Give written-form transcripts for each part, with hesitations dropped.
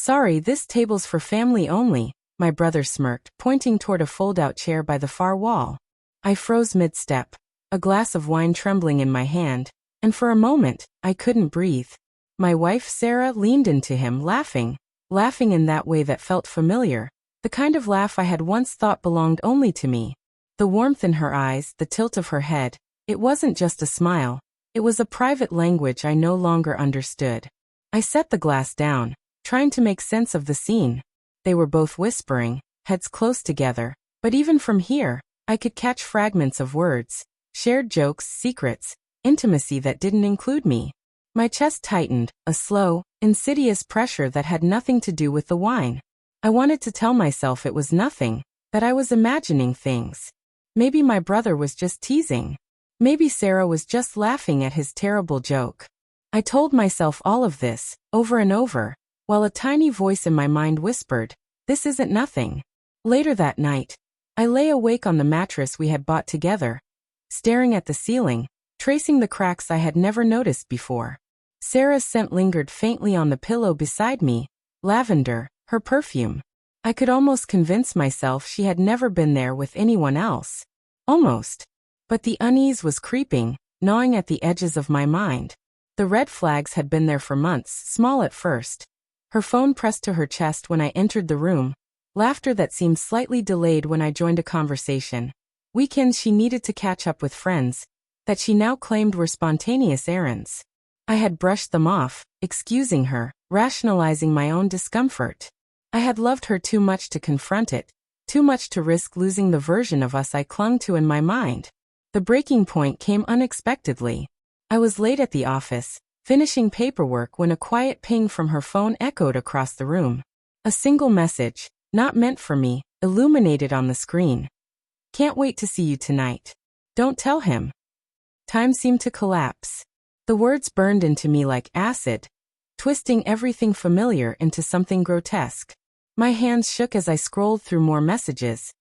Sorry, this table's for family only, my brother smirked, pointing toward a fold-out chair by the far wall. I froze mid-step, a glass of wine trembling in my hand, and for a moment, I couldn't breathe. My wife Sarah leaned into him, laughing in that way that felt familiar, the kind of laugh I had once thought belonged only to me. The warmth in her eyes, the tilt of her head, it wasn't just a smile, it was a private language I no longer understood. I set the glass down, trying to make sense of the scene. They were both whispering, heads close together, but even from here, I could catch fragments of words, shared jokes, secrets, intimacy that didn't include me. My chest tightened, a slow, insidious pressure that had nothing to do with the wine. I wanted to tell myself it was nothing, that I was imagining things. Maybe my brother was just teasing. Maybe Sarah was just laughing at his terrible joke. I told myself all of this, over and over, while a tiny voice in my mind whispered, "This isn't nothing." Later that night, I lay awake on the mattress we had bought together, staring at the ceiling, tracing the cracks I had never noticed before. Sarah's scent lingered faintly on the pillow beside me, lavender, her perfume. I could almost convince myself she had never been there with anyone else. Almost. But the unease was creeping, gnawing at the edges of my mind. The red flags had been there for months, small at first. Her phone pressed to her chest when I entered the room, laughter that seemed slightly delayed when I joined a conversation. Weekends she needed to catch up with friends, that she now claimed were spontaneous errands. I had brushed them off, excusing her, rationalizing my own discomfort. I had loved her too much to confront it, too much to risk losing the version of us I clung to in my mind. The breaking point came unexpectedly. I was late at the office, finishing paperwork when a quiet ping from her phone echoed across the room. A single message, not meant for me, illuminated on the screen. "Can't wait to see you tonight. Don't tell him." Time seemed to collapse. The words burned into me like acid, twisting everything familiar into something grotesque. My hands shook as I scrolled through more messages,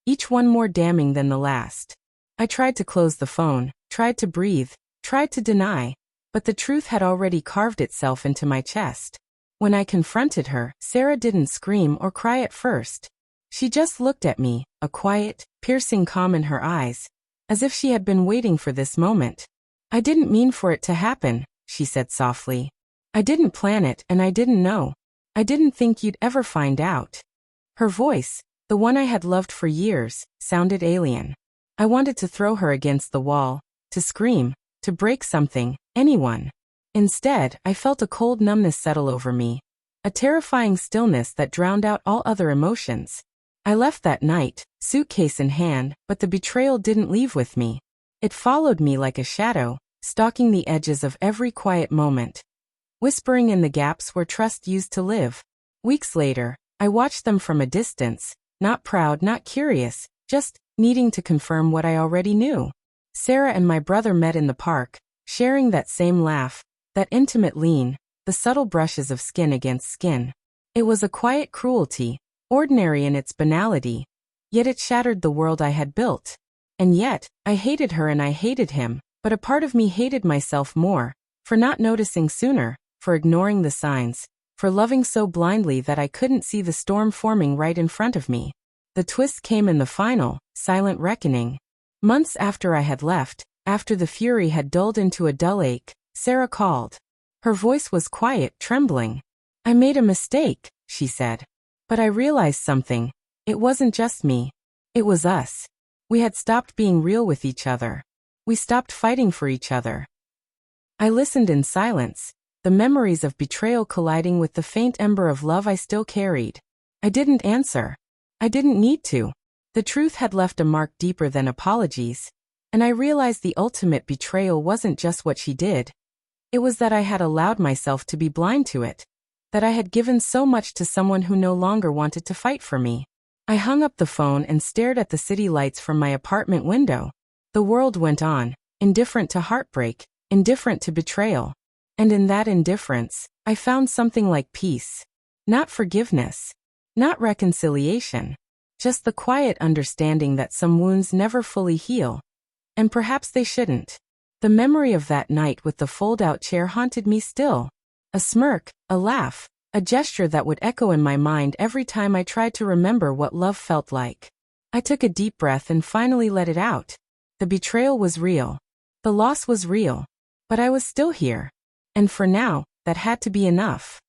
each one more damning than the last. I tried to close the phone, tried to breathe, tried to deny, but the truth had already carved itself into my chest. When I confronted her, Sarah didn't scream or cry at first. She just looked at me, a quiet, piercing calm in her eyes, as if she had been waiting for this moment. "I didn't mean for it to happen," she said softly. "I didn't plan it and I didn't know. I didn't think you'd ever find out." Her voice, the one I had loved for years, sounded alien. I wanted to throw her against the wall, to scream, to break something, anyone. Instead, I felt a cold numbness settle over me, a terrifying stillness that drowned out all other emotions. I left that night, suitcase in hand, but the betrayal didn't leave with me. It followed me like a shadow, stalking the edges of every quiet moment, whispering in the gaps where trust used to live. Weeks later, I watched them from a distance, not proud, not curious, just needing to confirm what I already knew. Sarah and my brother met in the park, sharing that same laugh, that intimate lean, the subtle brushes of skin against skin. It was a quiet cruelty, ordinary in its banality, yet it shattered the world I had built. And yet, I hated her and I hated him, but a part of me hated myself more, for not noticing sooner, for ignoring the signs, for loving so blindly that I couldn't see the storm forming right in front of me. The twist came in the final, silent reckoning. Months after I had left, after the fury had dulled into a dull ache, Sarah called. Her voice was quiet, trembling. "I made a mistake," she said. "But I realized something. It wasn't just me. It was us. We had stopped being real with each other. We stopped fighting for each other." I listened in silence, the memories of betrayal colliding with the faint ember of love I still carried. I didn't answer. I didn't need to. The truth had left a mark deeper than apologies, and I realized the ultimate betrayal wasn't just what she did. It was that I had allowed myself to be blind to it, that I had given so much to someone who no longer wanted to fight for me. I hung up the phone and stared at the city lights from my apartment window. The world went on, indifferent to heartbreak, indifferent to betrayal. And in that indifference, I found something like peace. Not forgiveness. Not reconciliation. Just the quiet understanding that some wounds never fully heal. And perhaps they shouldn't. The memory of that night with the fold-out chair haunted me still. A smirk, a laugh, a gesture that would echo in my mind every time I tried to remember what love felt like. I took a deep breath and finally let it out. The betrayal was real. The loss was real. But I was still here. And for now, that had to be enough.